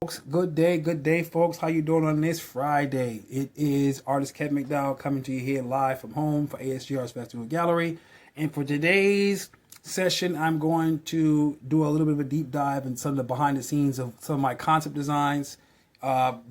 Good day, folks. How you doing on this Friday? It is artist Kevin McDowell coming to you here live from home for ASG-Artizfacts Gallery. And for today's session, I'm going to do a little bit of a deep dive in some of the behind the scenes of some of my concept designs,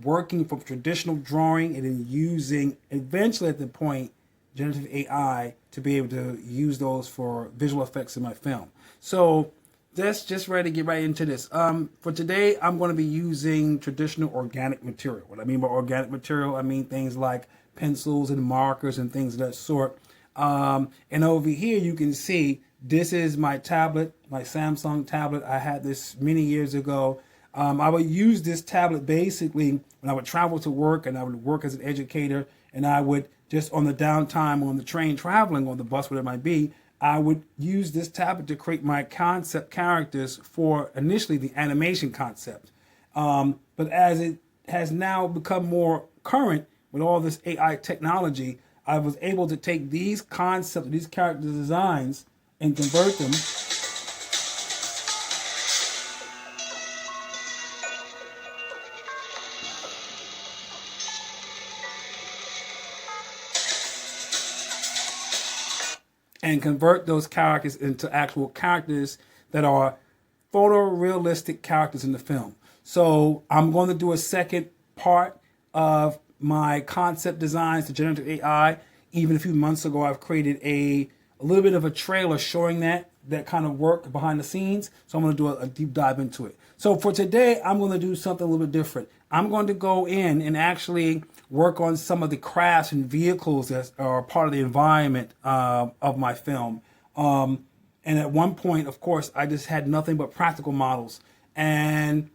working from traditional drawing and then using eventually at the point generative AI to be able to use those for visual effects in my film. So let's just ready to get right into this. For today, I'm going to be using traditional organic material. What I mean by organic material, I mean things like pencils and markers and things of that sort. And over here, you can see this is my tablet, my Samsung tablet. I had this many years ago. I would use this tablet basically when I would travel to work and I would work as an educator, and I would just on the downtime on the train traveling, on the bus, whatever it might be, I would use this tablet to create my concept characters for initially the animation concept. But as it has now become more current with all this AI technology, I was able to take these concepts, these character designs, and convert them those characters into actual characters that are photorealistic characters in the film. So I'm going to do a second part of my concept designs to generative AI. Even a few months ago, I've created a little bit of a trailer showing that kind of work behind the scenes. So I'm going to do a deep dive into it. So for today, I'm going to do something a little bit different. I'm going to go in and actually work on some of the crafts and vehicles that are part of the environment of my film. And at one point, of course, I just had nothing but practical models. And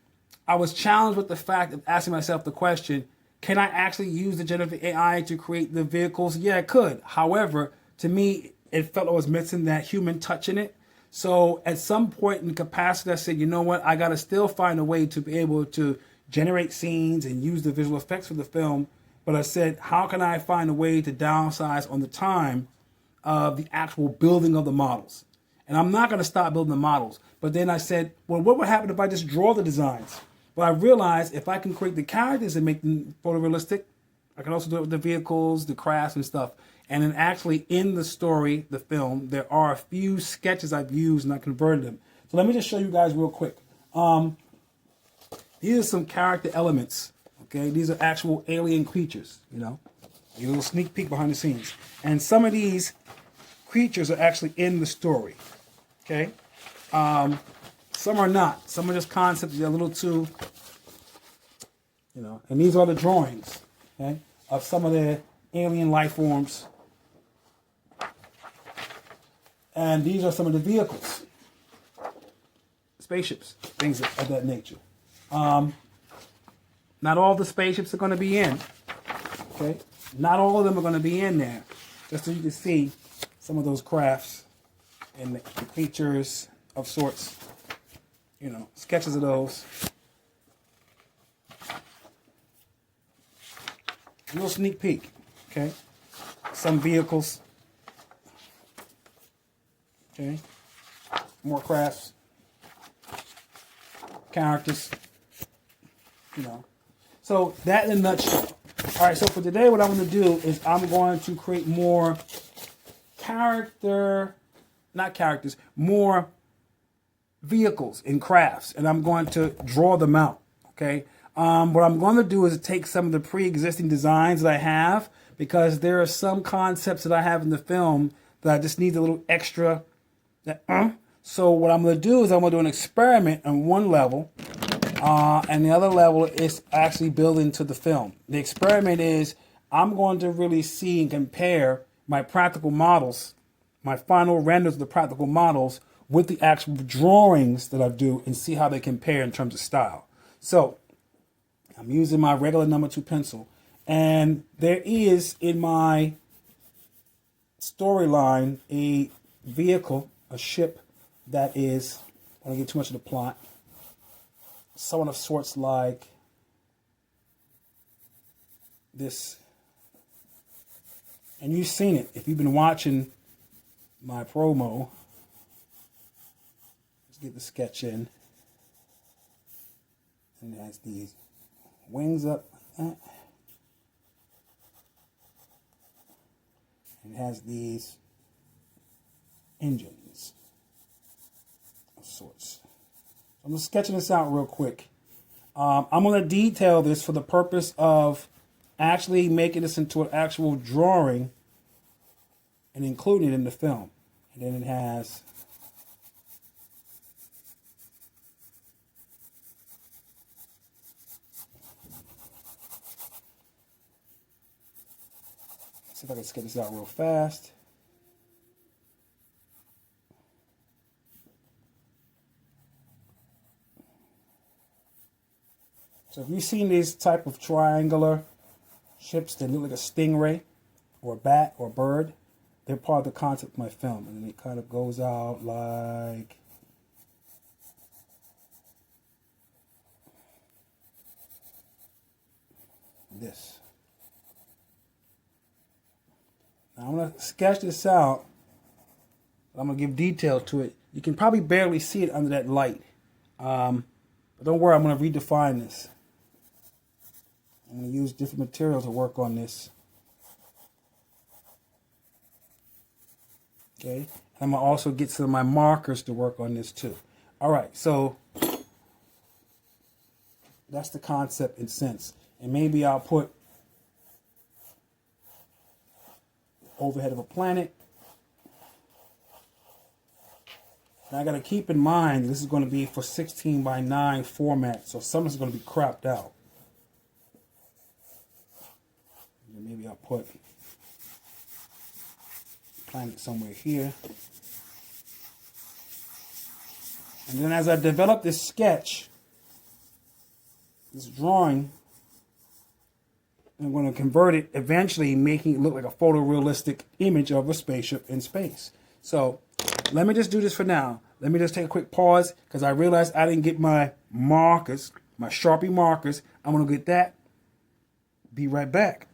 I was challenged with the fact of asking myself the question, can I actually use the generative AI to create the vehicles? Yeah, I could. However, to me, it felt I was missing that human touch in it. So at some point in the capacity, I said, you know what? I got to still find a way to be able to generate scenes and use the visual effects for the film. But I said, how can I find a way to downsize on the time of the actual building of the models? And I'm not going to stop building the models. But then I said, well, what would happen if I just draw the designs? Well, I realized if I can create the characters and make them photorealistic, I can also do it with the vehicles, the crafts and stuff. And then actually in the story, the film, there are a few sketches I've used and I converted them. So let me just show you guys real quick. These are some character elements. Okay, these are actual alien creatures, you know. A little sneak peek behind the scenes. And some of these creatures are actually in the story. Okay. Some are not. Some are just concepts. They're a little too, you know. And these are the drawings, okay, of some of the alien life forms. And these are some of the vehicles, spaceships, things of that nature. Not all the spaceships are going to be in. Okay, not all of them are going to be in there. Just so you can see some of those crafts and the creatures of sorts. You know, sketches of those. A little sneak peek. Okay, some vehicles. Okay, more crafts, characters. You know. So that in a nutshell. All right, so for today, what I'm going to do is I'm going to create more more vehicles and crafts, and I'm going to draw them out, okay? What I'm going to do is take some of the pre-existing designs that I have, because there are some concepts that I have in the film that I just need a little extra. So what I'm going to do is I'm going to do an experiment on one level, and the other level is actually building to the film. The experiment is I'm going to really see and compare my practical models, my final renders of the practical models with the actual drawings that I do and see how they compare in terms of style. So I'm using my regular number 2 pencil, and there is in my storyline a vehicle, a ship that is, I don't get too much of the plot, someone of sorts like this. And you've seen it if you've been watching my promo. Let's get the sketch in. And it has these wings up like that. And it has these engines of sorts. So I'm just sketching this out real quick. I'm going to detail this for the purpose of actually making this into an actual drawing and including it in the film. And then it has see if I can sketch this out real fast. So if you've seen these type of triangular ships that look like a stingray or a bat or a bird, they're part of the concept of my film. And then it kind of goes out like this. Now I'm going to sketch this out. I'm going to give detail to it. You can probably barely see it under that light. But don't worry, I'm going to redefine this. I'm going to use different materials to work on this. Okay. And I'm going to also get some of my markers to work on this too. All right. So that's the concept in sense. And maybe I'll put overhead of a planet. Now I got to keep in mind this is going to be for 16 by 9 format. So some is going to be cropped out. Maybe I'll put planet somewhere here. And then as I develop this sketch, this drawing, I'm going to convert it eventually, making it look like a photorealistic image of a spaceship in space. So let me just do this for now. Let me just take a quick pause because I realized I didn't get my markers, my Sharpie markers. I'm going to get that. Be right back.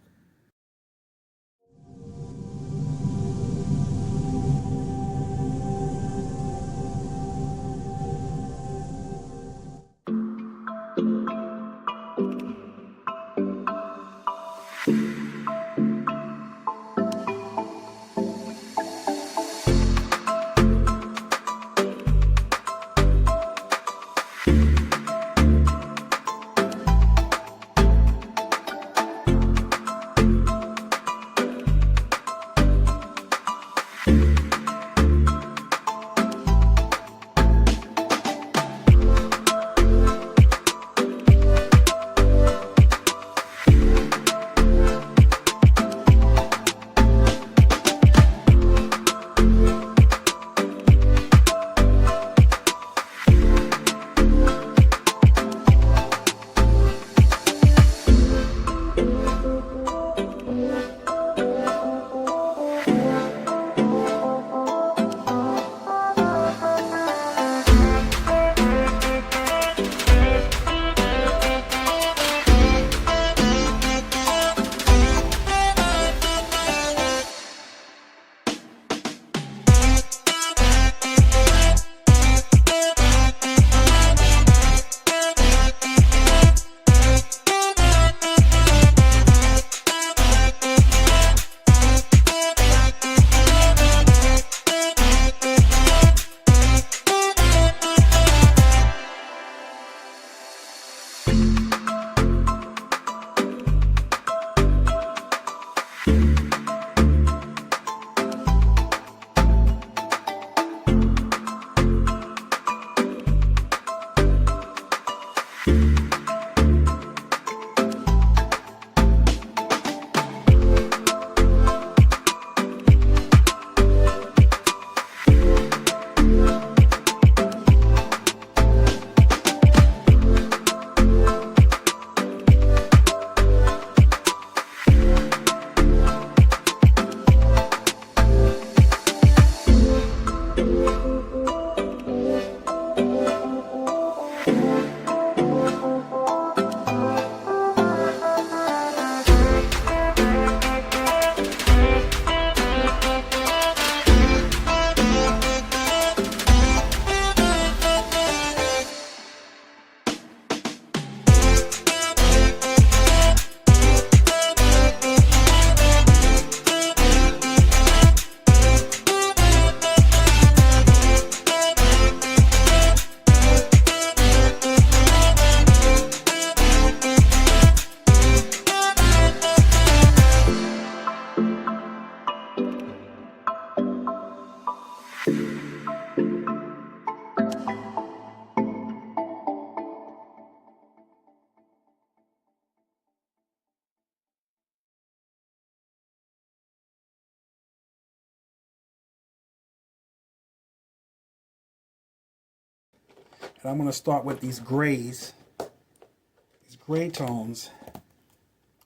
And I'm going to start with these grays, these gray tones,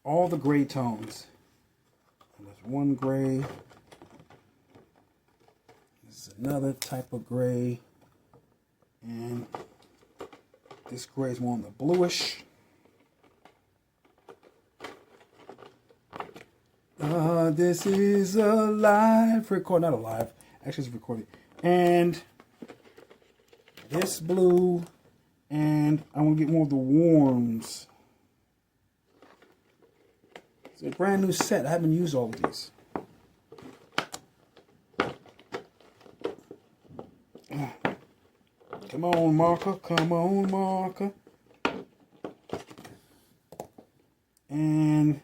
all the gray tones. And there's one gray. This is another type of gray. And this gray is more on the bluish. This is a live record, not a live, actually it's recorded. And this blue, and I'm gonna get more of the warms. It's a brand new set. I haven't used all of these. Come on, marker. Come on, marker. And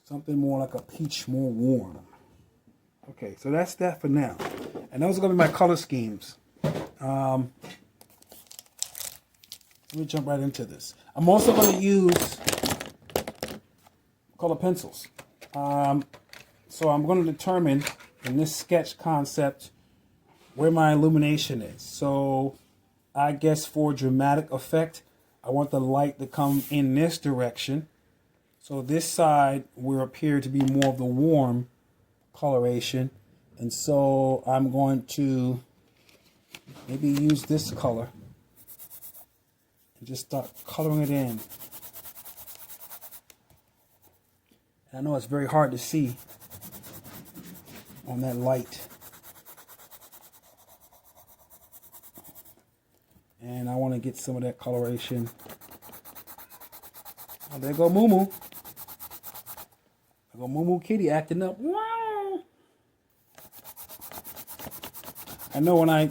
something more like a peach, more warm. Okay, so that's that for now. And those are going to be my color schemes. Let me jump right into this. I'm also going to use color pencils. So I'm going to determine in this sketch concept where my illumination is. So I guess for dramatic effect, I want the light to come in this direction. So this side will appear to be more of the warm coloration. And so I'm going to maybe use this color and just start coloring it in. And I know it's very hard to see on that light. And I want to get some of that coloration. Oh, there go Moo Moo. There go Moo Moo Kitty acting up. Wow. I know when I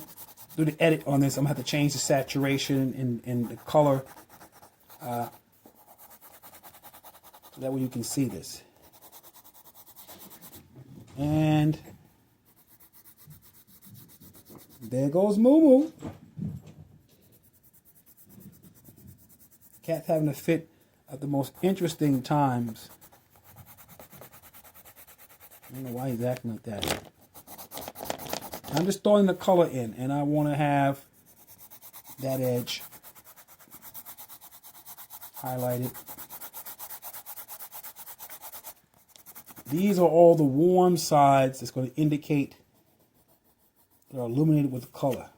do the edit on this, I'm going to have to change the saturation and the color. So that way you can see this. And there goes Moo Moo. Cat's having a fit at the most interesting times. I don't know why he's acting like that. I'm just throwing the color in, and I want to have that edge highlighted. These are all the warm sides that's going to indicate they're illuminated with color.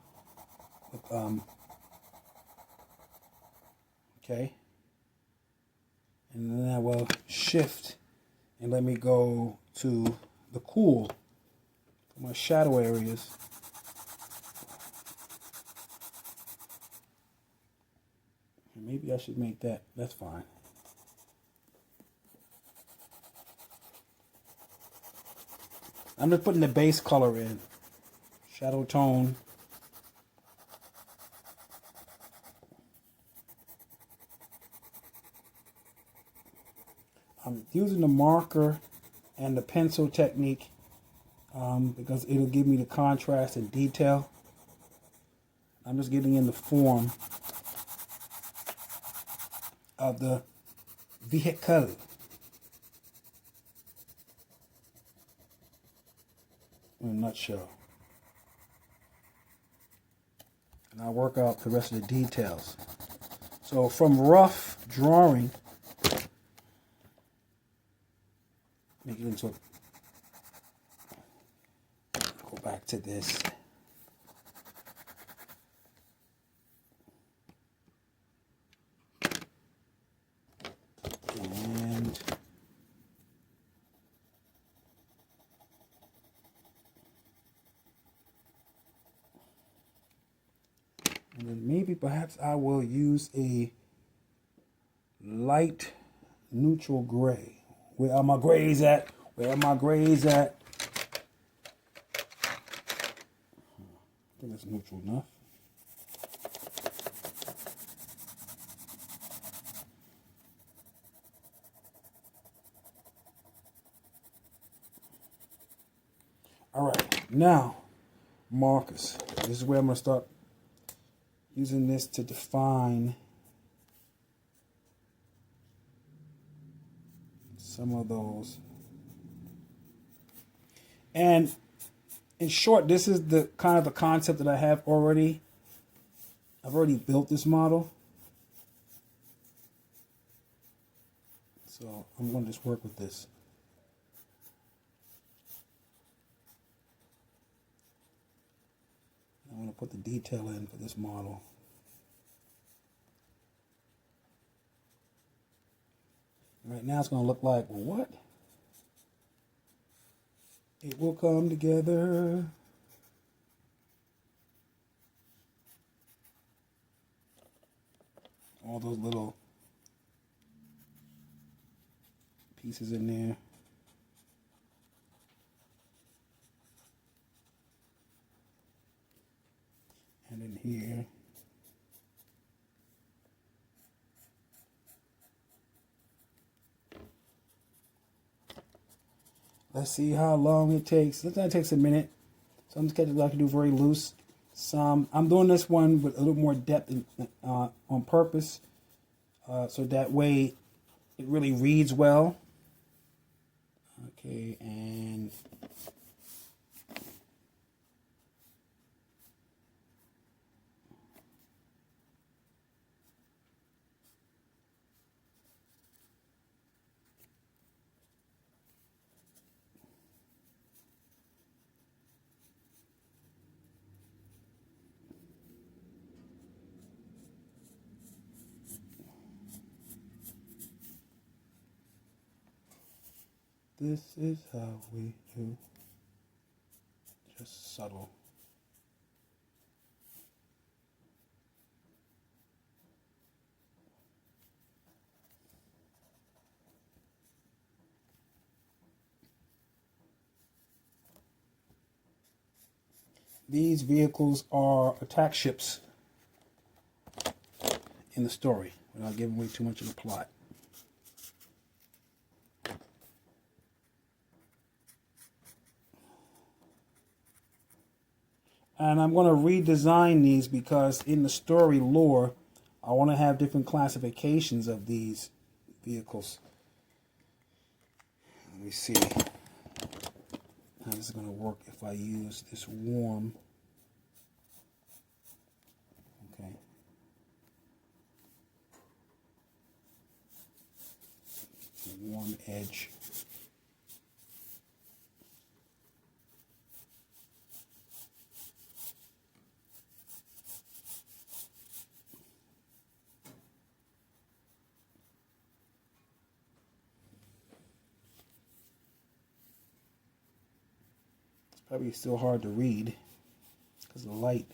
Okay. And then I will shift and let me go to the cool, my shadow areas. Maybe I should make that, that's fine. I'm just putting the base color in, shadow tone. I'm using the marker and the pencil technique because it'll give me the contrast and detail. I'm just getting in the form of the vehicle. In a nutshell. And I'll work out the rest of the details. So from rough drawing, make it into go back to this. And then maybe perhaps I will use a light neutral gray. Where are my grays at? Where are my grays at? I think that's neutral enough. All right, now markers. This is where I'm going to start using this to define some of those. And in short, this is the kind of the concept that I have already I've already built this model, so I'm going to just work with this. I'm going to put the detail in for this model. Right now it's going to look like, well, what? It will come together. All those little pieces in there. And in here. Let's see how long it takes. That takes a minute. Some sketches I can do very loose. Some I'm doing this one with a little more depth on purpose, so that way it really reads well. Okay, and this is how we do. Just subtle. These vehicles are attack ships in the story, without giving away too much of the plot. And I'm going to redesign these because in the story lore, I want to have different classifications of these vehicles. Let me see how this is going to work if I use this warm. Okay. Warm edge. Probably still hard to read because of the light,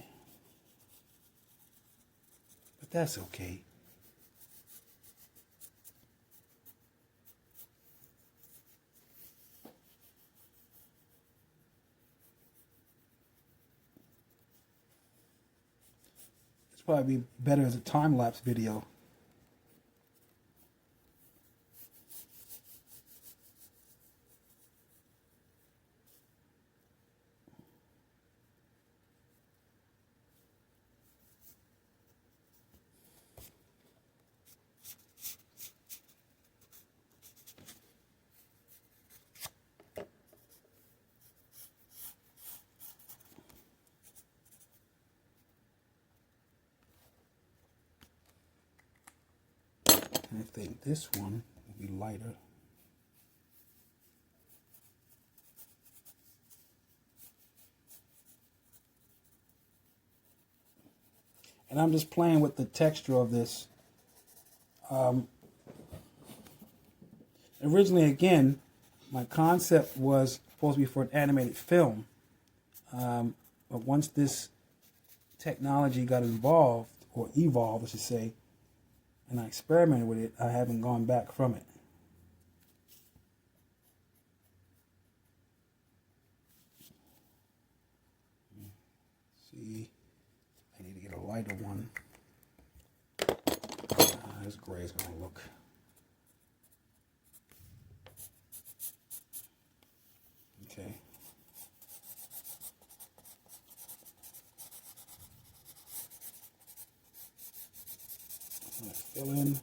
but that's okay. It's probably better as a time-lapse video. I think this one will be lighter. And I'm just playing with the texture of this. Originally, again, my concept was supposed to be for an animated film. But once this technology got involved, or evolved, I should say, and I experimented with it, I haven't gone back from it. See, I need to get a lighter one. This gray is going to look. Okay. I'm going to fill in.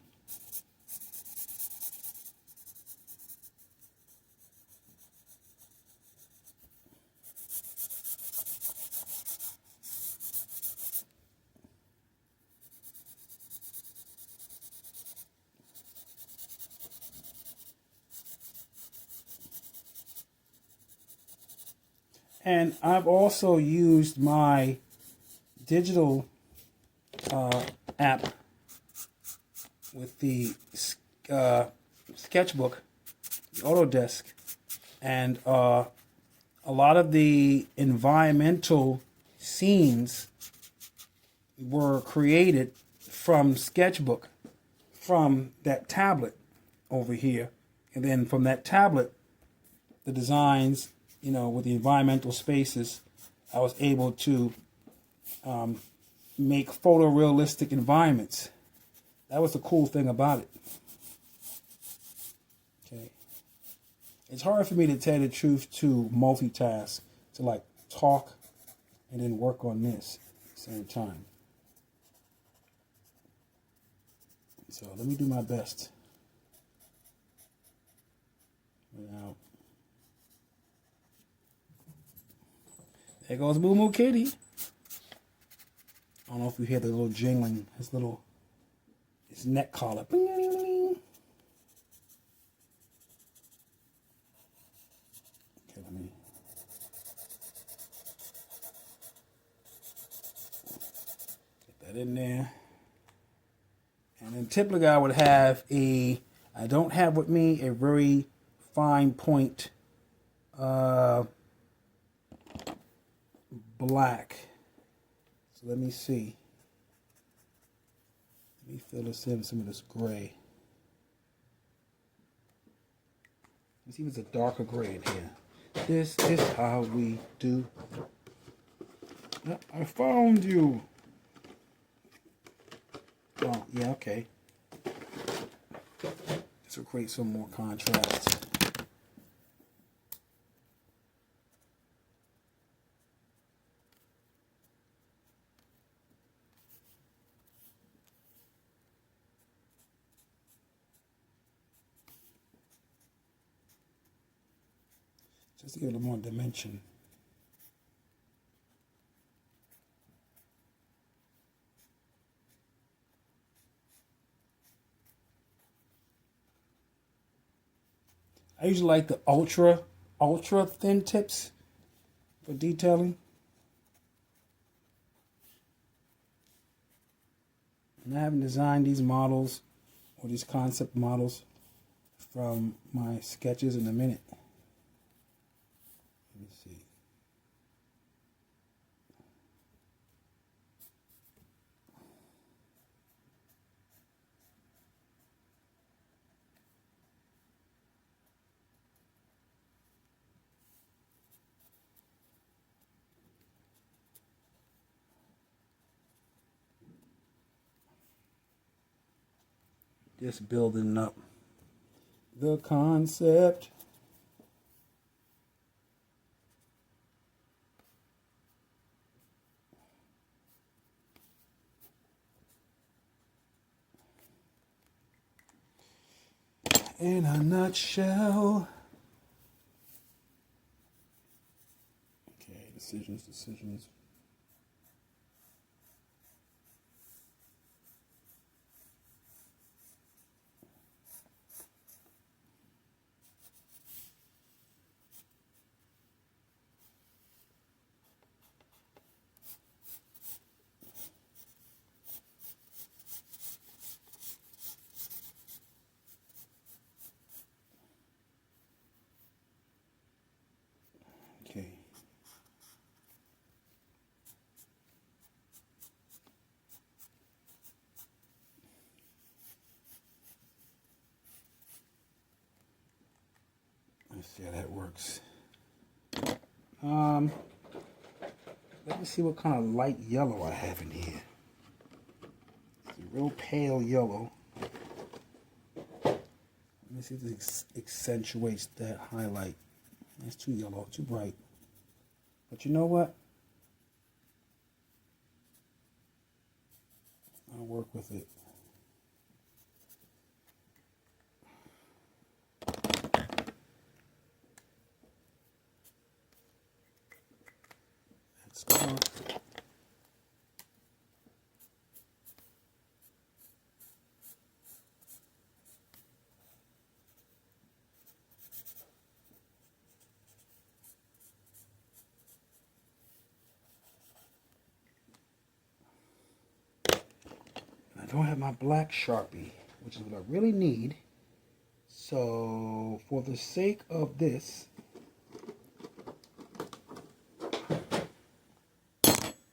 And I've also used my digital app with the sketchbook, the Autodesk, and a lot of the environmental scenes were created from sketchbook, from that tablet over here. And then from that tablet, the designs, with the environmental spaces, I was able to make photorealistic environments. That was the cool thing about it. Okay. It's hard for me to tell the truth to multitask, to like talk and then work on this at the same time. So let me do my best. Now, there goes Moo Moo Kitty. I don't know if you hear the little jingling, his neck collar. Okay, let me. Get that in there. And then typically I would have I don't have with me a very fine point black. So let me see. Let me fill this in with some of this gray. Let's see if it's a darker gray in here. This is how we do. I found you. Oh, yeah, okay. This will create some more contrast. Just to give it a little more dimension. I usually like the ultra thin tips for detailing. And I haven't designed these models or these concept models from my sketches in a minute. Let me see. Just building up the concept. In a nutshell. Okay, decisions. Okay. Let's see how that works. Let me see what kind of light yellow I have in here. It's a real pale yellow. Let me see if this accentuates that highlight. It's too yellow, too bright. But you know what? I'll work with it. Let's go. don't have my black Sharpie, which is what I really need. So for the sake of this,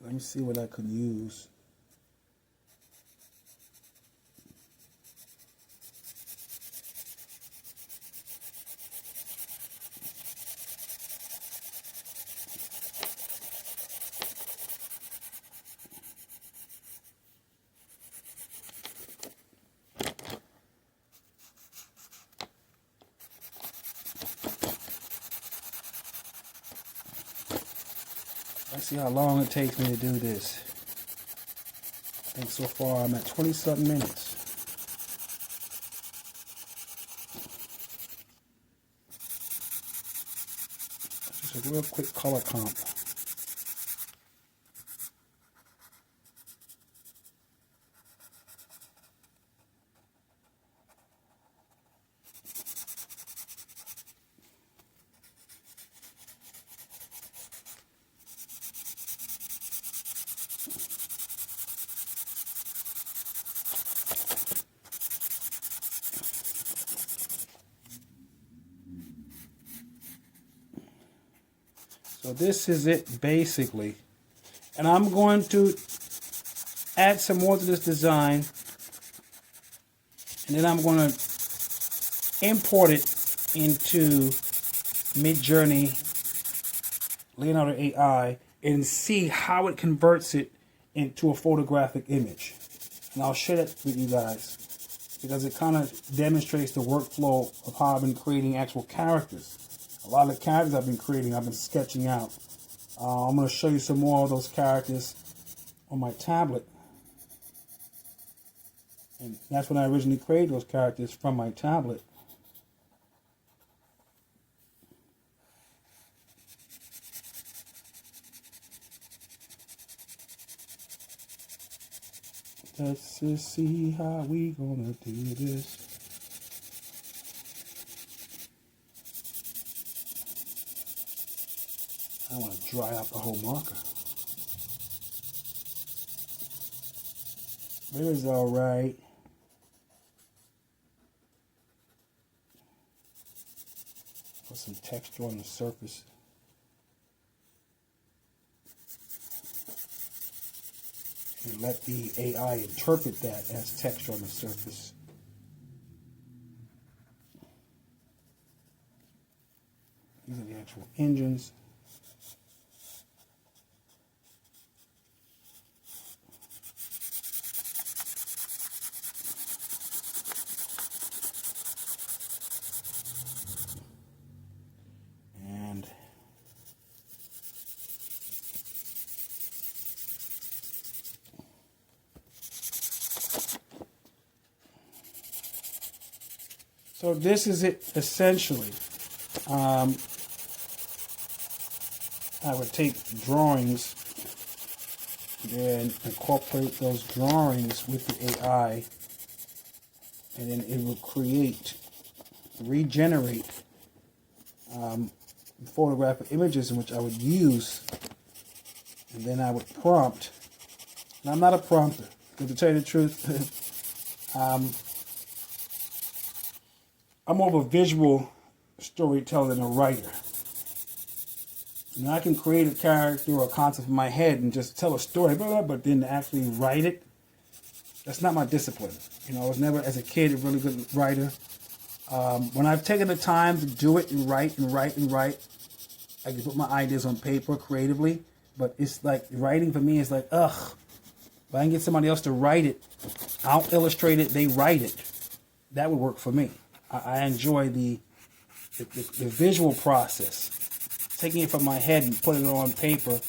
let me see what I could use. Let's see how long it takes me to do this. I think so far I'm at 20-something minutes. Just a real quick color comp. So this is it basically. And I'm going to add some more to this design. And then I'm going to import it into Midjourney, Leonardo AI, and see how it converts it into a photographic image. And I'll share that with you guys because it kind of demonstrates the workflow of how I've been creating actual characters. A lot of the characters I've been creating, I've been sketching out. I'm going to show you some more of those characters on my tablet. And that's when I originally created those characters, from my tablet. Let's just see how we gonna do this. I want to dry out the whole marker. It is all right. Put some texture on the surface. And let the AI interpret that as texture on the surface. These are the actual engines. So this is it essentially. I would take drawings and incorporate those drawings with the AI, and then it will regenerate photographic images in which I would use, and then I would prompt. And I'm not a prompter, but to tell you the truth, I'm more of a visual storyteller than a writer. And I can create a character or a concept in my head and just tell a story, blah, blah, but then to actually write it, that's not my discipline. You know, I was never, as a kid, a really good writer. When I've taken the time to do it and write, I can put my ideas on paper creatively, but it's like writing for me is like, ugh. If I can get somebody else to write it, I'll illustrate it, they write it. That would work for me. I enjoy the visual process, taking it from my head and putting it on paper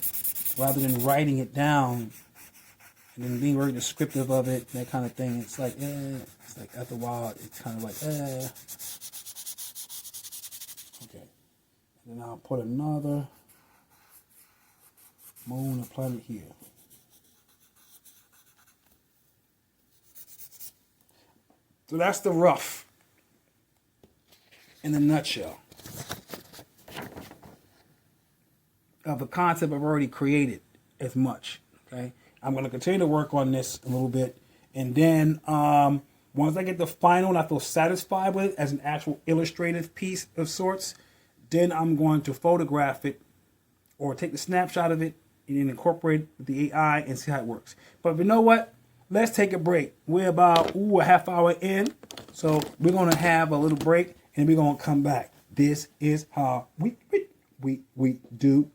rather than writing it down and then being very descriptive of it, that kind of thing. It's like, it's like after a while, it's kind of like, Okay. And then I'll put another moon or planet here. So that's the rough in a nutshell of the concept I've already created as much. Okay, I'm going to continue to work on this a little bit And then once I get the final and I feel satisfied with it as an actual illustrative piece of sorts, then I'm going to photograph it or take the snapshot of it and then incorporate it with the AI and see how it works. But you know what? Let's take a break. We're about a half hour in. So we're going to have a little break and we're going to come back. This is how we do.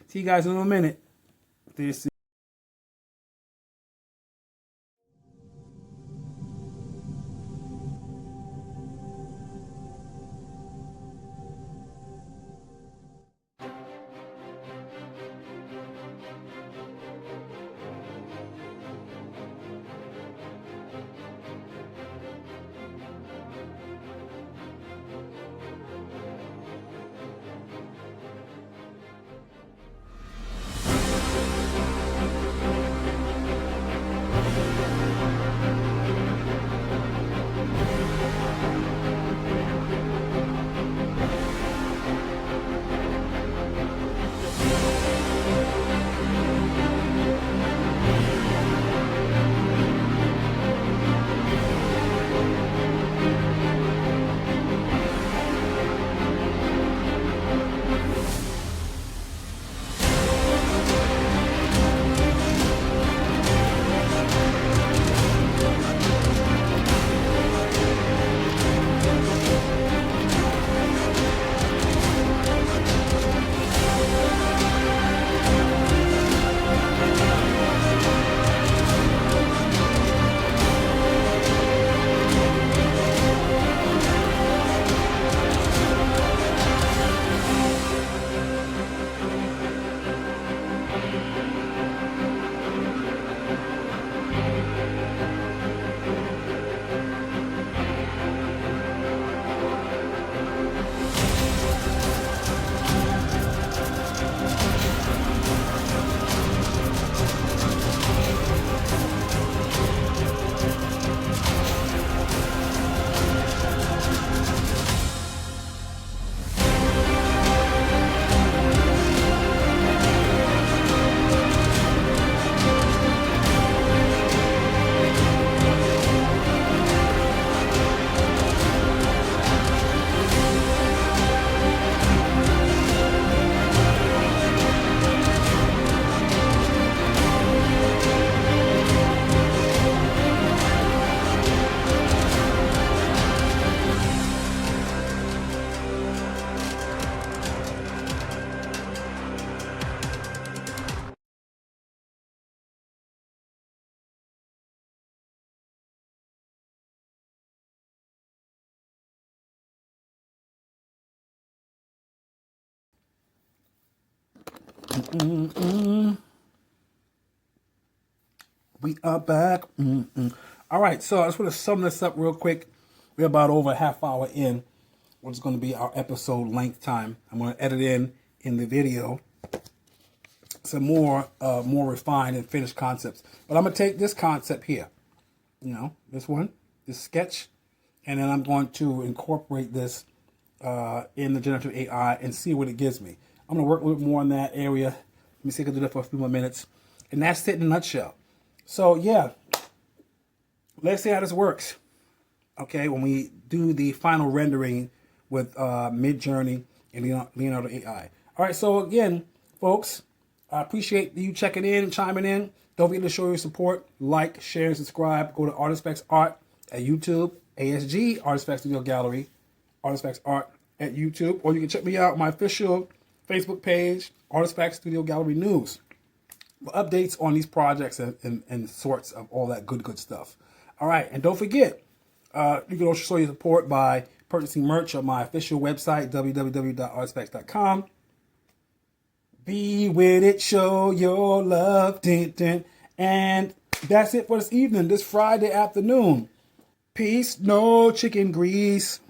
See you guys in a minute. This is we are back. All right, so I just want to sum this up real quick. We're about over a half hour in, which is going to be our episode length time. I'm going to edit in the video some more refined and finished concepts. But I'm going to take this concept here, this sketch, and then I'm going to incorporate this in the generative AI and see what it gives me. I'm going to work a little more in that area. Let me see if I can do that for a few more minutes. And that's it in a nutshell. So, yeah, let's see how this works. Okay, when we do the final rendering with Midjourney and Leonardo AI. All right, so again, folks, I appreciate you checking in and chiming in. Don't forget to show your support. Like, share, and subscribe. Go to Artizfacts Art at YouTube, ASG-Artizfacts Studio Gallery, Artizfacts Art at YouTube. Or you can check me out on my official Facebook page, Artizfacts Studio Gallery News, for updates on these projects and sorts of all that good stuff. All right, and don't forget, you can also show your support by purchasing merch on my official website, www.artizfacts.com. Be with it, show your love. And that's it for this evening, this Friday afternoon. Peace, no chicken grease.